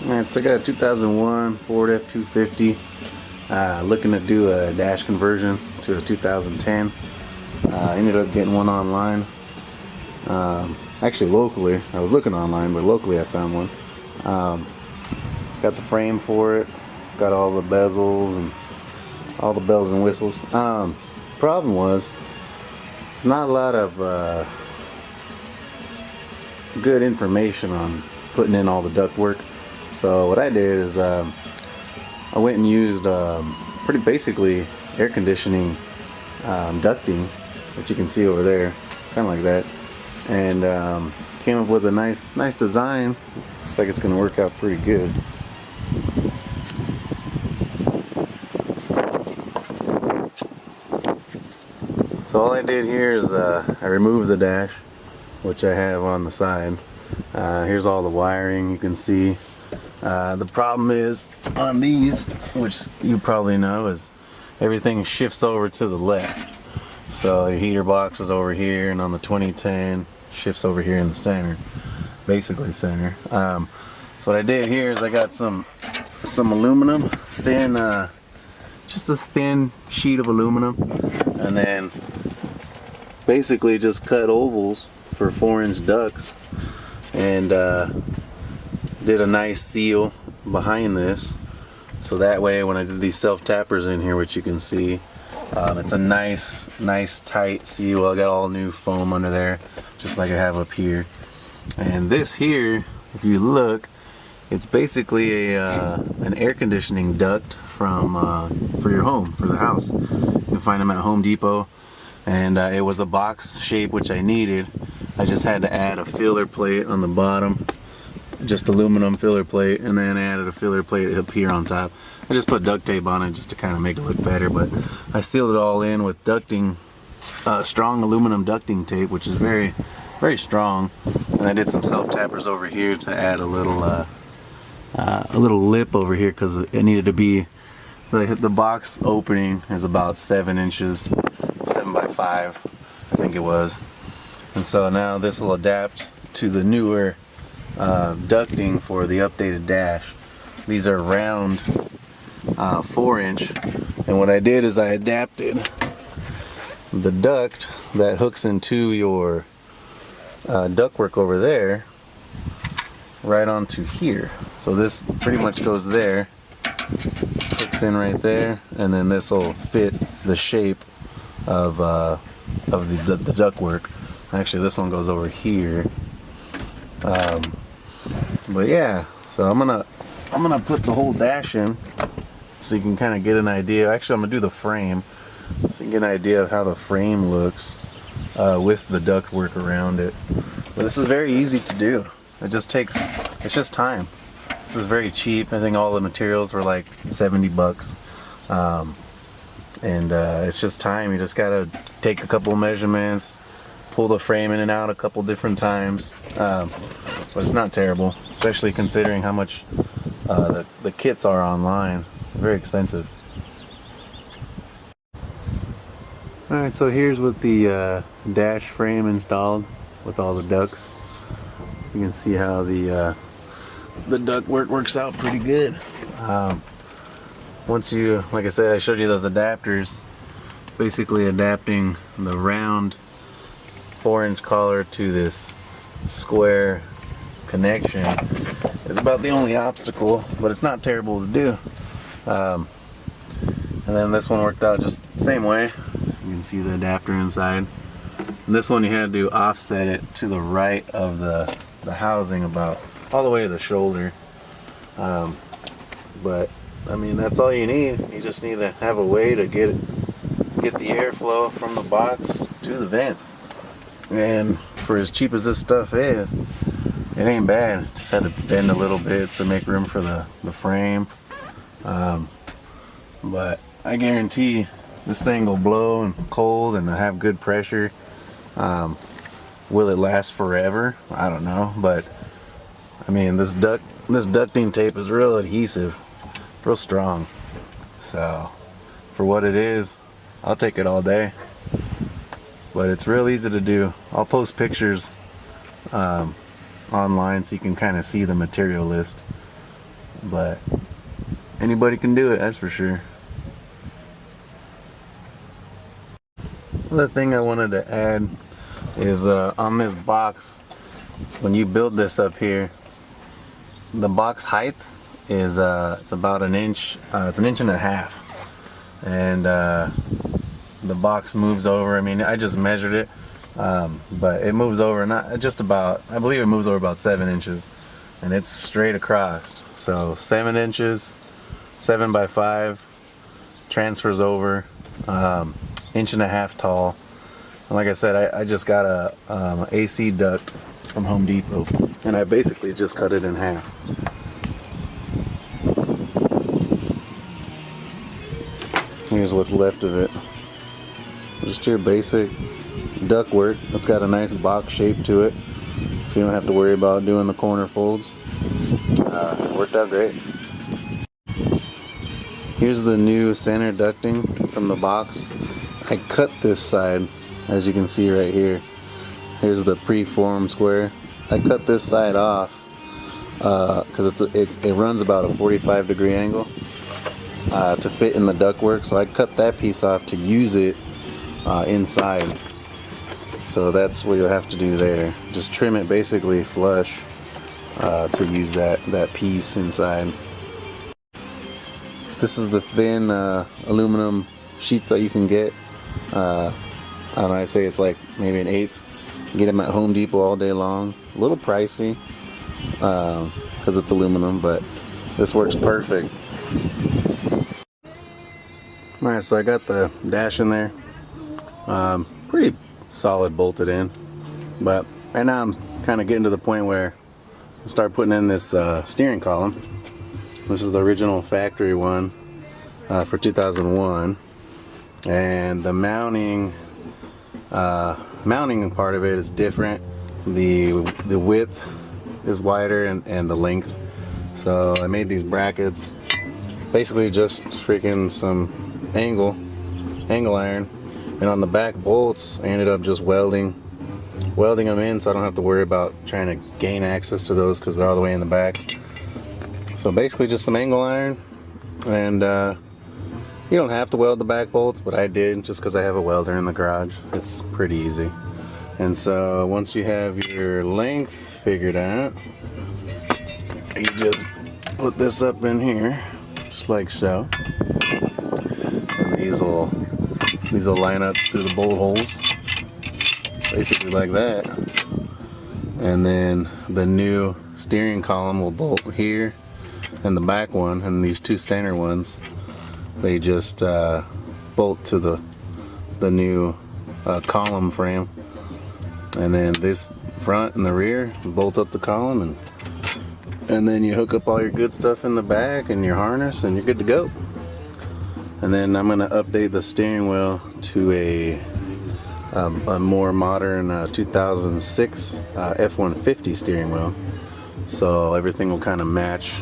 Alright, so I got a 2001 Ford F-250. Looking to do a dash conversion to a 2010. Ended up getting one online. Actually locally. I was looking online, but locally I found one. Got the frame for it. Got all the bezels and all the bells and whistles. Problem was, it's not a lot of good information on putting in all the duct work. So what I did is I went and used pretty basically air conditioning ducting, which you can see over there, kind of like that, and came up with a nice design. Looks like it's going to work out pretty good. So all I did here is I removed the dash, which I have on the side. Here's all the wiring you can see. The problem is on these, which you probably know, is everything shifts over to the left. So your heater box is over here, and on the 2010 shifts over here in the center, basically center. So what I did here is I got some aluminum, thin, just a thin sheet of aluminum, and then basically just cut ovals for 4-inch ducts, and did a nice seal behind this, so that way when I did these self-tappers in here, which you can see, it's a nice tight seal. I got all new foam under there, just like I have up here. And this here, if you look, it's basically an air conditioning duct from for your home, for the house. You can find them at Home Depot, and it was a box shape, which I needed. I just had to add a filler plate on the bottom, just aluminum filler plate, and then added a filler plate up here on top. I just put duct tape on it just to kind of make it look better, but I sealed it all in with ducting, strong aluminum ducting tape, which is very strong. And I did some self-tappers over here to add a little lip over here, because it needed to be, the box opening is about 7 inches, 7 by 5 I think it was. And so now this will adapt to the newer ducting for the updated dash. These are round 4-inch, and what I did is I adapted the duct that hooks into your ductwork over there right onto here. So this pretty much goes there, hooks in right there, and then this will fit the shape of the ductwork. Actually, this one goes over here. But yeah, so I'm gonna put the whole dash in, so you can kind of get an idea. Actually, I'm gonna do the frame, so you can get an idea of how the frame looks with the ductwork around it. But this is very easy to do. It's just time. This is very cheap. I think all the materials were like 70 bucks. And it's just time. You just gotta take a couple measurements, pull the frame in and out a couple different times, but it's not terrible, especially considering how much the kits are online. Very expensive. Alright, so here's with the dash frame installed with all the ducts. You can see how the duct works out pretty good. Once you, like I said, I showed you those adapters, basically adapting the round 4-inch collar to this square connection is about the only obstacle, but it's not terrible to do. And then this one worked out just the same way. You can see the adapter inside. And this one you had to offset it to the right of the housing, about all the way to the shoulder. But I mean, that's all you need. You just need to have a way to get the airflow from the box to the vent. And for as cheap as this stuff is, it ain't bad. Just had to bend a little bit to make room for the frame. But I guarantee this thing will blow and cold and have good pressure. Will it last forever? I don't know, but I mean, this ducting tape is real adhesive, real strong. So for what it is, I'll take it all day. But it's real easy to do. I'll post pictures online so you can kind of see the material list. but anybody can do it, that's for sure. Another thing I wanted to add is on this box, when you build this up here, the box height is it's about an inch, it's an inch and a half, and the box moves over. I mean, I just measured it, but it moves over not just about, I believe it moves over about 7 inches, and it's straight across. So 7 inches, 7 by 5, transfers over, inch and a half tall. And like I said, I just got a AC duct from Home Depot, and I basically just cut it in half. Here's what's left of it. Just your basic ductwork. It's got a nice box shape to it, so you don't have to worry about doing the corner folds. Worked out great. Here's the new center ducting from the box. I cut this side, as you can see right here. Here's the pre-formed square. I cut this side off because it runs about a 45-degree angle to fit in the ductwork. So I cut that piece off to use it inside. So that's what you'll have to do there. Just trim it basically flush to use that piece inside. This is the thin aluminum sheets that you can get. I don't know, I'd say it's like maybe an eighth. Get them at Home Depot all day long. A little pricey because it's aluminum, but this works perfect. Alright, so I got the dash in there. Pretty solid bolted in, but right now I'm kind of getting to the point where I start putting in this steering column. This is the original factory one for 2001, and the mounting part of it is different. The width is wider and the length. So I made these brackets, basically just freaking some angle iron, and on the back bolts I ended up just welding them in, so I don't have to worry about trying to gain access to those because they're all the way in the back. So basically just some angle iron, and you don't have to weld the back bolts, but I did just because I have a welder in the garage. It's pretty easy. And so once you have your length figured out, you just put this up in here, just like so. And these will line up through the bolt holes, basically like that. And then the new steering column will bolt here, and the back one, and these two center ones, they just bolt to the new column frame. And then this front and the rear bolt up the column, and then you hook up all your good stuff in the back and your harness, and you're good to go. And then I'm going to update the steering wheel to a more modern 2006 F-150 steering wheel, so everything will kind of match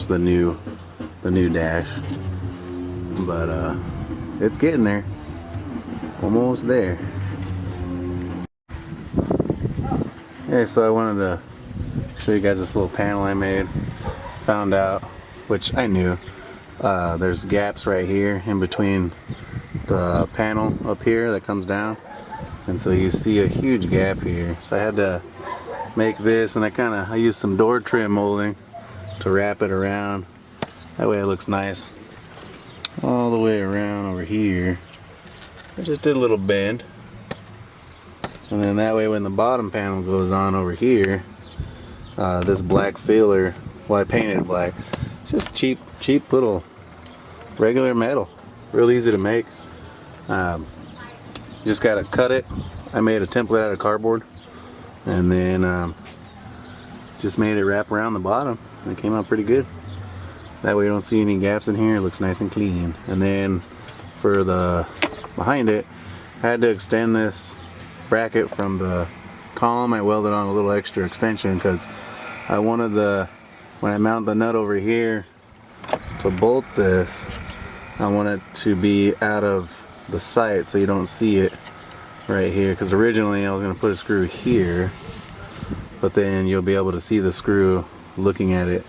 the new dash. But it's getting there, almost there. Okay, so I wanted to show you guys this little panel I made. Found out, which I knew, there's gaps right here in between the panel up here that comes down, and so you see a huge gap here. So I had to make this, and I used some door trim molding to wrap it around. That way it looks nice all the way around over here. I just did a little bend, and then that way when the bottom panel goes on over here, this black filler, well, I painted it black. It's just cheap little regular metal, real easy to make. You just gotta cut it. I made a template out of cardboard, and then just made it wrap around the bottom, and it came out pretty good. That way you don't see any gaps in here. It looks nice and clean. And then for the behind it, I had to extend this bracket from the column. I welded on a little extra extension because I wanted when I mount the nut over here to bolt this, I want it to be out of the sight so you don't see it right here, because originally I was going to put a screw here, but then you'll be able to see the screw looking at it.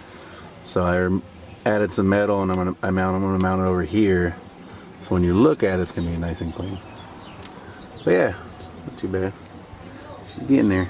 So added some metal, and I'm gonna mount it over here, so when you look at it, it's gonna be nice and clean. But yeah, not too bad. Should be in there.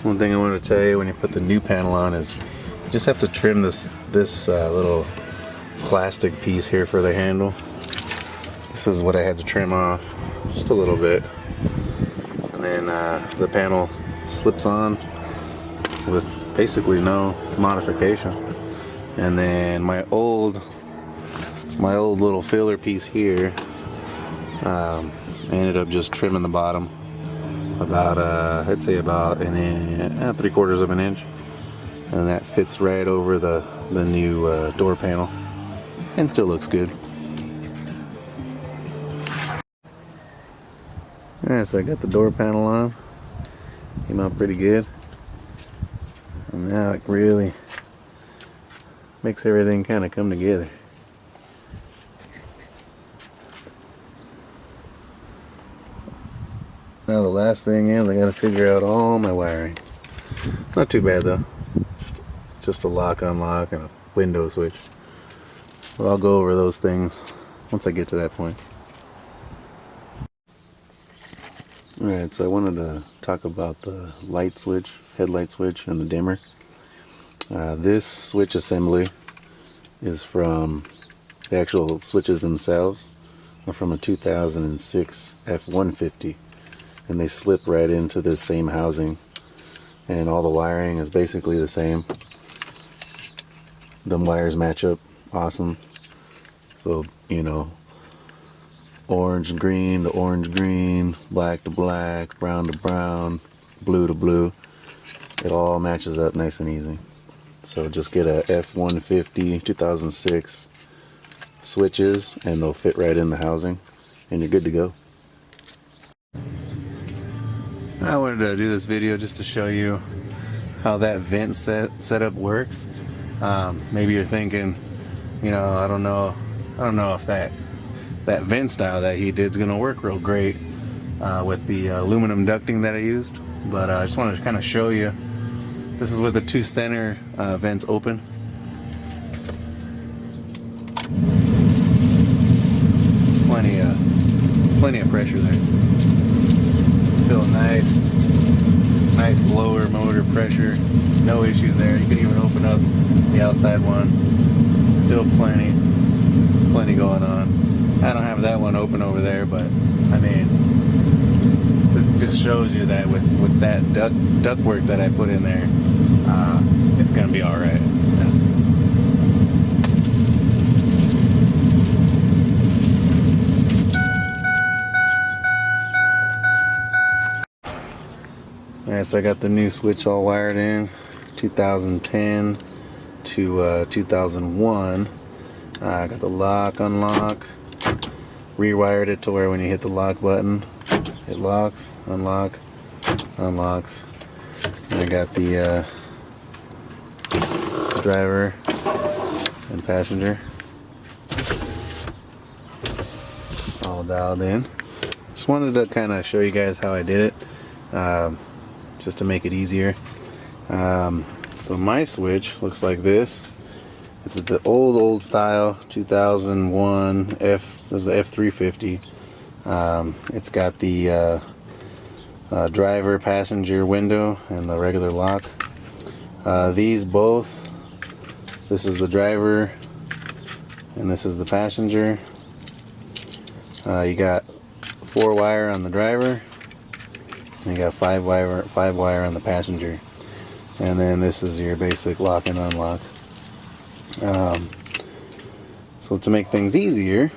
One thing I want to tell you when you put the new panel on is you just have to trim this little plastic piece here for the handle. This is what I had to trim off, just a little bit, and then the panel slips on with basically no modification. And then my old little filler piece here, I ended up just trimming the bottom about I'd say about 3/4 of an inch, and that fits right over the new door panel and still looks good. Alright, so I got the door panel on, came out pretty good, and now it really makes everything kind of come together. Now the last thing is I gotta figure out all my wiring. Not too bad though. Just a lock, unlock, and a window switch. But I'll go over those things once I get to that point. Alright, so I wanted to talk about the light switch, headlight switch, and the dimmer. This switch assembly is from the actual switches themselves are from a 2006 F-150. And they slip right into this same housing, and all the wiring is basically the same. The wires match up awesome, so you know, orange to orange green, black to black, brown to brown, blue to blue, it all matches up nice and easy. So just get a F-150 2006 switches and they'll fit right in the housing and you're good to go. I wanted to do this video just to show you how that vent setup works. Maybe you're thinking, you know, I don't know if that vent style that he did is gonna work real great with the aluminum ducting that I used. But I just wanted to kind of show you. This is with the two center vents open. Plenty of pressure there. Feel nice blower motor pressure, no issues there. You could even open up the outside one, still plenty going on. I don't have that one open over there, but I mean, this just shows you that with that duct work that I put in there, it's gonna be all right. Alright, so I got the new switch all wired in, 2010 to 2001. I got the lock, unlock, rewired it to where when you hit the lock button, it locks, unlocks. And I got the driver and passenger all dialed in. Just wanted to kind of show you guys how I did it, just to make it easier. So my switch looks like this. This is the old style 2001 this is the F-350. It's got the driver passenger window and the regular lock. These both, this is the driver and this is the passenger. You got 4 wire on the driver and you got 5 wire on the passenger, and then this is your basic lock and unlock. So to make things easier,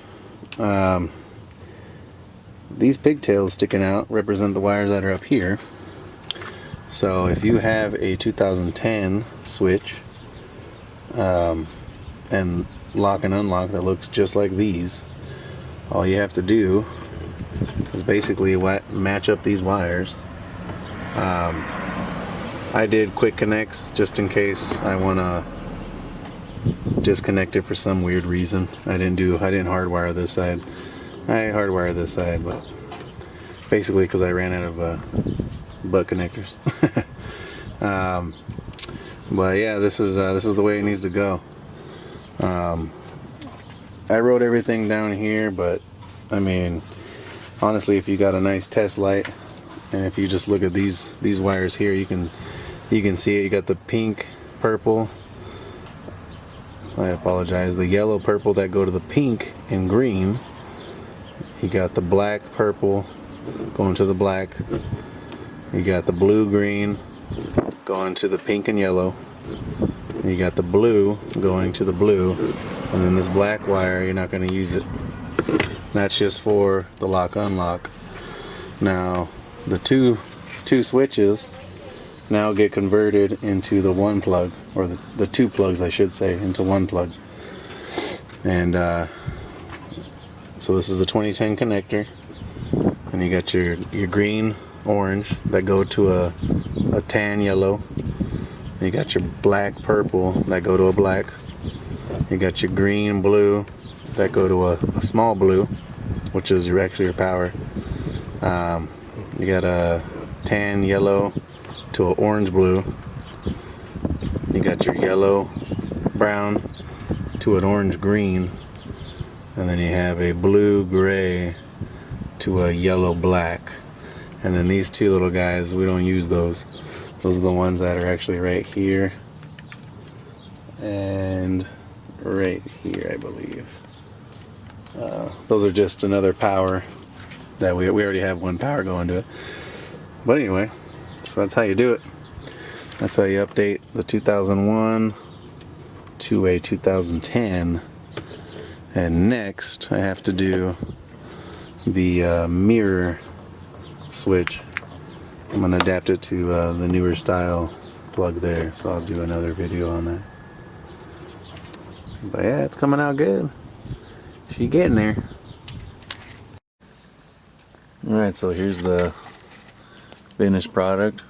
these pigtails sticking out represent the wires that are up here. So if you have a 2010 switch and lock and unlock that looks just like these, all you have to do is basically match up these wires. I did quick connects just in case I want to disconnect it for some weird reason. I didn't hardwire this side. I hardwired this side, but basically because I ran out of butt connectors. But yeah, this is the way it needs to go. I wrote everything down here, but I mean, honestly, if you got a nice test light and if you just look at these wires here, you can see it. You got the pink, purple, I apologize, the yellow, purple that go to the pink and green. You got the black, purple going to the black. You got the blue, green going to the pink and yellow. You got the blue going to the blue, and then this black wire, you're not going to use it. That's just for the lock unlock. Now the two switches now get converted into the one plug, or the 2 plugs I should say, into one plug. And so this is the 2010 connector, and you got your green, orange that go to a tan yellow. You got your black, purple that go to a black. You got your green, blue that go to a small blue, which is actually your power. You got a tan yellow to an orange blue. You got your yellow brown to an orange green, and then you have a blue gray to a yellow black. And then these 2 little guys, we don't use those. Those are the ones that are actually right here and right here, I believe. Those are just another power that we already have one power going to it. But anyway, so that's how you do it. That's how you update the 2001 to a 2010. And next I have to do the mirror switch. I'm going to adapt it to the newer style plug there, so I'll do another video on that. But yeah, it's coming out good. She's getting there. Alright, so here's the finished product.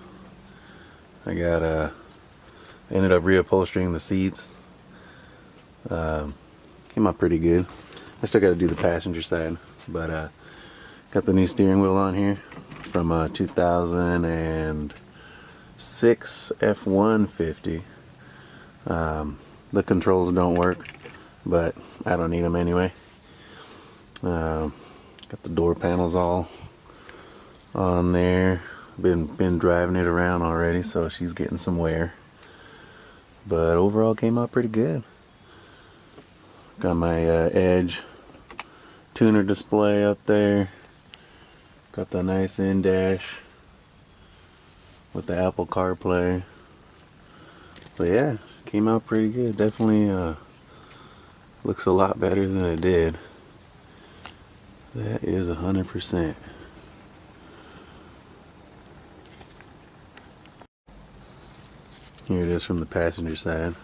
I ended up reupholstering the seats. Came out pretty good. I still got to do the passenger side, but got the new steering wheel on here from a 2006 F-150. The controls don't work, but I don't need them anyway. Got the door panels all on there. Been driving it around already, so she's getting some wear. But overall came out pretty good. Got my Edge tuner display up there. Got the nice in-dash with the Apple CarPlay. But yeah, came out pretty good. Definitely looks a lot better than it did. That is 100%. Here it is from the passenger side.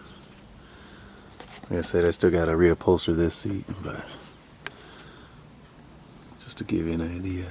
Like I said, I still got to reupholster this seat, but just to give you an idea.